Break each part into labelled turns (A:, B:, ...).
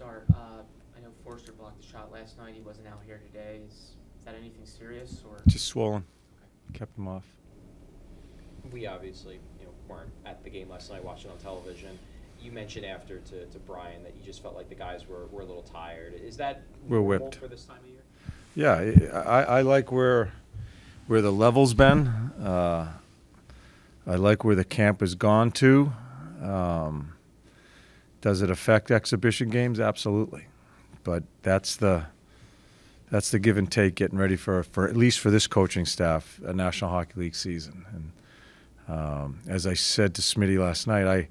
A: start. I know Forster blocked the shot last night. He wasn't out here today. Is that anything serious or?
B: Just swollen.
A: Okay.
B: Kept him off.
C: We obviously, weren't at the game last night watching on television. You mentioned after to Brian that you just felt like the guys were a little tired. Is that
B: We're
C: normal
B: whipped.
C: for this time of year?
B: Yeah, I like where the level's been. I like where the camp has gone to. Does it affect exhibition games? Absolutely, but that's the give and take getting ready for at least for this coaching staff a National Hockey League season. And as I said to Smitty last night,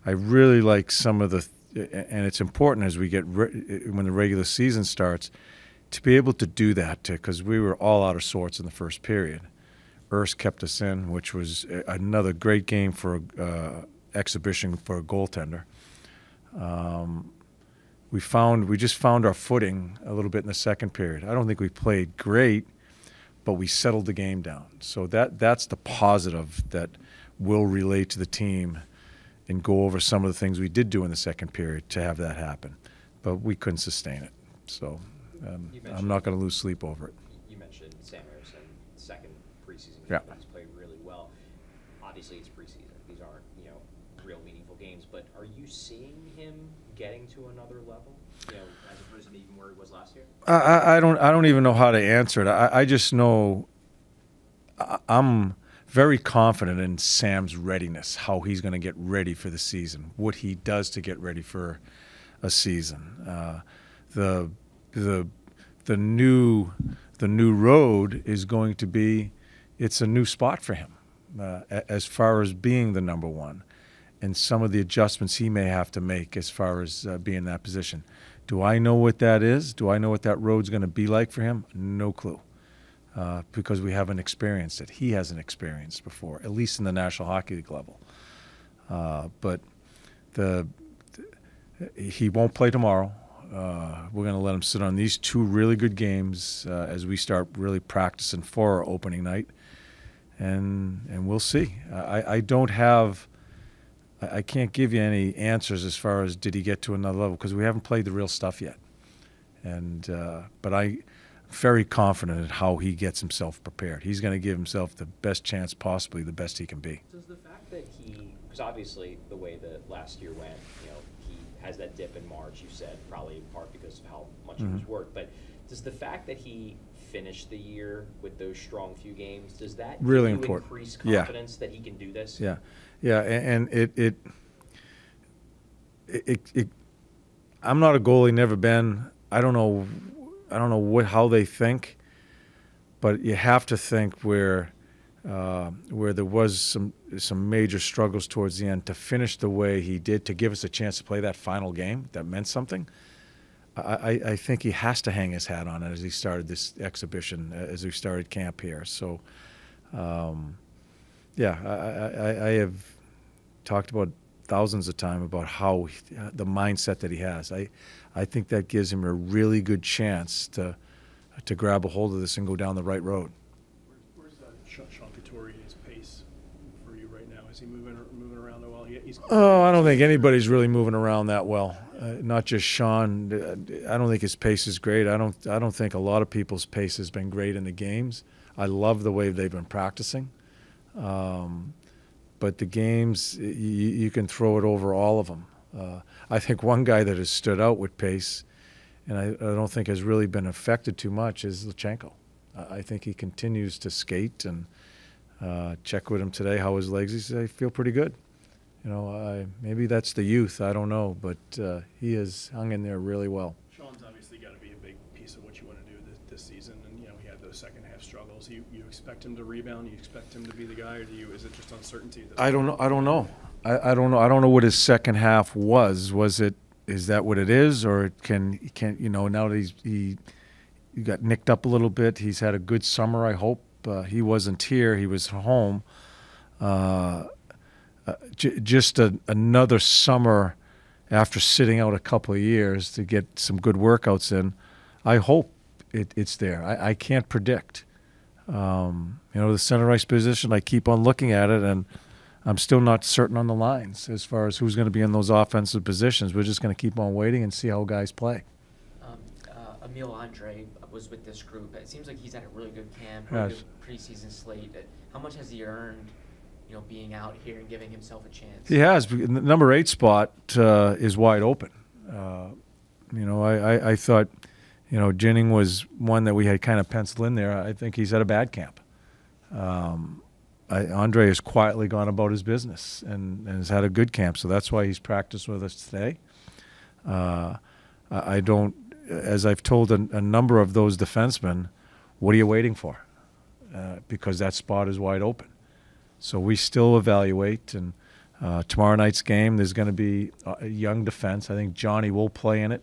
B: I really like some of the and it's important as we get when the regular season starts to be able to do that because we were all out of sorts in the first period. Urs kept us in, which was another great game for exhibition for a goaltender. We just found our footing a little bit in the second period. I don't think we played great, but we settled the game down. So that's the positive that will relate to the team and go over some of the things we did do in the second period to have that happen. But we couldn't sustain it. So I'm not going to lose sleep over it.
C: You mentioned Sam Harrison, second preseason game.
B: Yeah.
C: He's played really well. Obviously, it's preseason. These aren't, real meaningful games. But are you seeing him getting to another level, as opposed to even where he was last year?
B: I don't even know how to answer it. I just know I'm very confident in Sam's readiness, how he's going to get ready for the season, what he does to get ready for a season. The new road is going to be, it's a new spot for him as far as being the number one, and some of the adjustments he may have to make as far as being in that position. Do I know what that is? Do I know what that road's going to be like for him? No clue, because we haven't experienced it. He hasn't experienced before, at least in the National Hockey League level. But he won't play tomorrow. We're going to let him sit on these two really good games as we start really practicing for our opening night, and we'll see. I can't give you any answers as far as did he get to another level because we haven't played the real stuff yet. But I'm very confident in how he gets himself prepared. He's going to give himself the best chance possibly, the best he can be.
C: Does the fact that because obviously the way that last year went, he has that dip in March, you said, probably in part because of how much he was worked. But does the fact that he finished the year with those strong few games, does that
B: really
C: give you
B: important.
C: Increase confidence that he can do this?
B: Yeah. Yeah, and it I'm not a goalie, never been. I don't know how they think, but you have to think where there was some major struggles towards the end to finish the way he did to give us a chance to play that final game that meant something. I think he has to hang his hat on it as he started this exhibition, as we started camp here. So. I have talked about thousands of times about how the mindset that he has. I think that gives him a really good chance to grab a hold of this and go down the right road.
D: Where's John Tortorella's pace for you right now? Is he moving around well?
B: I don't think anybody's really moving around that well. Not just Sean. I don't think his pace is great. I don't think a lot of people's pace has been great in the games. I love the way they've been practicing. But the games, you can throw it over all of them. I think one guy that has stood out with pace, and I don't think has really been affected too much, is Lutsenko. I think he continues to skate, and check with him today how his legs. He said, I feel pretty good. Maybe that's the youth. I don't know, but he has hung in there really well.
D: Sean's obviously got to be a big piece of what you want to do this season, and he had those second half struggles. You expect him to rebound? You expect him to be the guy, or is it just uncertainty?
B: I don't know. I don't know. I don't know. I don't know what his second half was. Is that what it is, or can now that he got nicked up a little bit? He's had a good summer. I hope he wasn't here. He was home. Just another summer after sitting out a couple of years to get some good workouts in. I hope it's there. I can't predict. The center ice position, I keep on looking at it, and I'm still not certain on the lines as far as who's going to be in those offensive positions. We're just going to keep on waiting and see how guys play.
A: Emil Andre was with this group. It seems like he's had a really good camp,
B: Yes.
A: really good preseason slate. How much has he earned, being out here and giving himself a chance?
B: He has. The number 8 spot is wide open. I thought, Jennings was one that we had kind of penciled in there. I think he's had a bad camp. Andre has quietly gone about his business and has had a good camp, so that's why he's practiced with us today. I don't, as I've told a number of those defensemen, what are you waiting for? Because that spot is wide open. So we still evaluate, and tomorrow night's game, there's going to be a young defense. I think Johnny will play in it,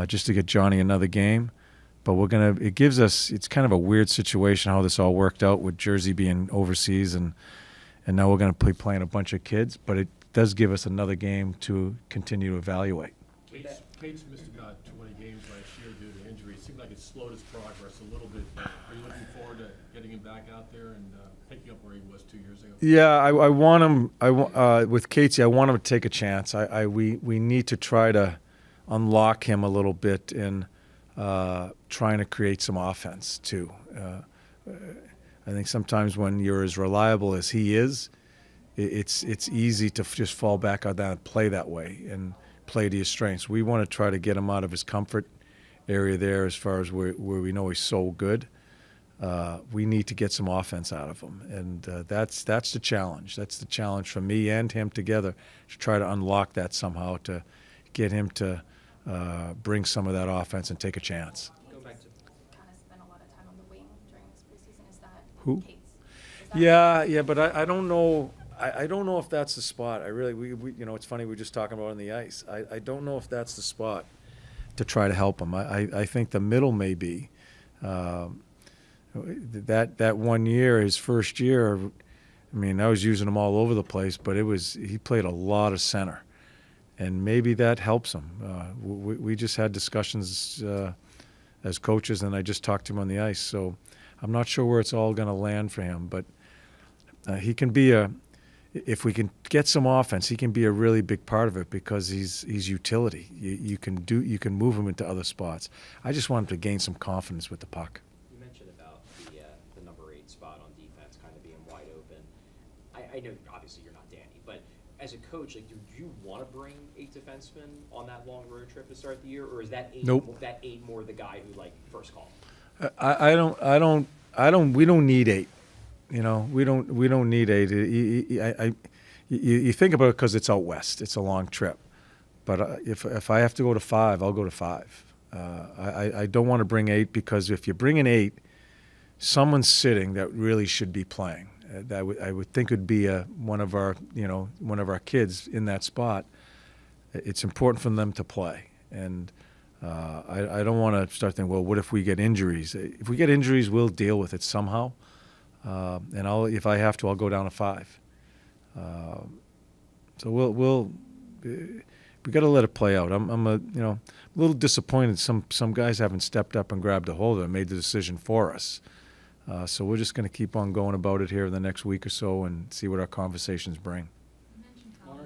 B: just to get Johnny another game. But it gives us, it's kind of a weird situation how this all worked out with Jersey being overseas, and now we're going to be playing a bunch of kids. But it does give us another game to continue to evaluate.
E: Cates missed about 20 games last year due to injury. It seemed like it slowed his progress a little bit. Are you looking forward to getting him back out there and picking up where he was 2 years ago?
B: Yeah, I want him. With Casey, I want him to take a chance. We need to try to unlock him a little bit in trying to create some offense too. I think sometimes when you're as reliable as he is, it's easy to just fall back on that and play that way and play to his strengths. We want to try to get him out of his comfort area there as far as where we know he's so good. We need to get some offense out of him, and that's the challenge. That's the challenge for me and him together, to try to unlock that somehow, to get him to bring some of that offense and take a chance.
A: Go back to
F: kind of spent a lot of time on the wing during this preseason. Is that
B: Who?
F: Cates? Is that
B: Yeah, but I don't know. I don't know if that's the spot. I really, we it's funny, we're just talking about on the ice. I don't know if that's the spot to try to help him. I think the middle may be. That 1 year, his first year, I mean, I was using him all over the place, but he played a lot of center, and maybe that helps him. We just had discussions as coaches, and I just talked to him on the ice, so I'm not sure where it's all going to land for him, but he can be if we can get some offense, he can be a really big part of it because he's utility. You can move him into other spots. I just want him to gain some confidence with the puck.
C: You mentioned about the number 8 spot on defense kind of being wide open. I know obviously you're not Danny, but as a coach, do you want to bring 8 defensemen on that long road trip to start the year, or is that 8
B: Nope.
C: that 8 more the guy who first call?
B: I don't. We don't need 8. We don't need 8. You think about it because it's out west. It's a long trip. But if I have to go to 5, I'll go to 5. I don't want to bring 8 because if you bring an 8, someone's sitting that really should be playing. I would think would be one of our kids in that spot. It's important for them to play, and I don't want to start thinking, well, what if we get injuries? If we get injuries, we'll deal with it somehow. And if I have to, I'll go down to 5. So we got to let it play out. I'm a little disappointed. Some guys haven't stepped up and grabbed a hold of it and made the decision for us. So we're just going to keep on going about it here in the next week or so and see what our conversations bring.
F: You mentioned how the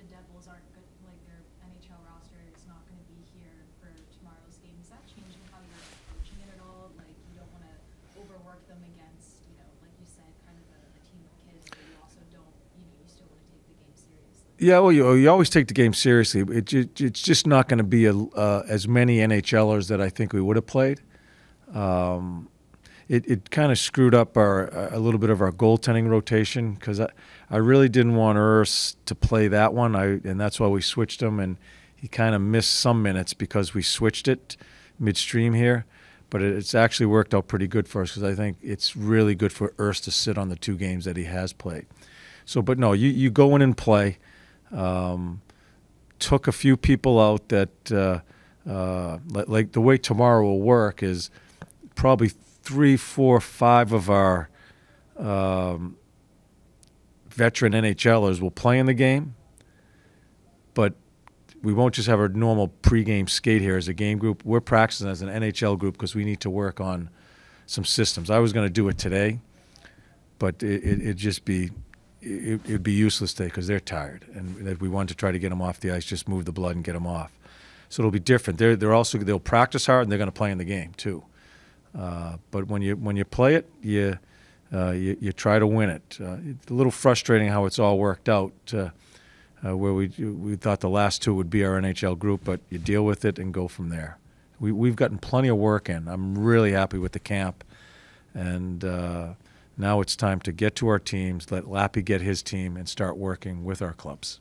F: Devils aren't good, like their NHL roster is not going to be here for tomorrow's game. Is that changing how you're approaching it at all? Like, you don't want to overwork them against, like you said, kind of a team of kids, but you also don't, you still want to take the game seriously.
B: Yeah, well, you always take the game seriously. It's just not going to be as many NHLers that I think we would have played. It kind of screwed up a little bit of our goaltending rotation because I really didn't want Urs to play that one, and that's why we switched him, and he kind of missed some minutes because we switched it midstream here. But it's actually worked out pretty good for us because I think it's really good for Urs to sit on the 2 games that he has played. So, but no, you go in and play. Took a few people out that, like the way tomorrow will work is probably 3, 4, 5 of our veteran NHLers will play in the game, but we won't just have our normal pregame skate here as a game group. We're practicing as an NHL group because we need to work on some systems. I was going to do it today, but it'd just be, it'd be useless today because they're tired, and that we want to try to get them off the ice, just move the blood and get them off. So it'll be different. They'll practice hard and they're going to play in the game too. But when you play it, you try to win it. It's a little frustrating how it's all worked out. Where we thought the last two would be our NHL group, but you deal with it and go from there. We've gotten plenty of work in. I'm really happy with the camp, and now it's time to get to our teams, let Lappy get his team, and start working with our clubs.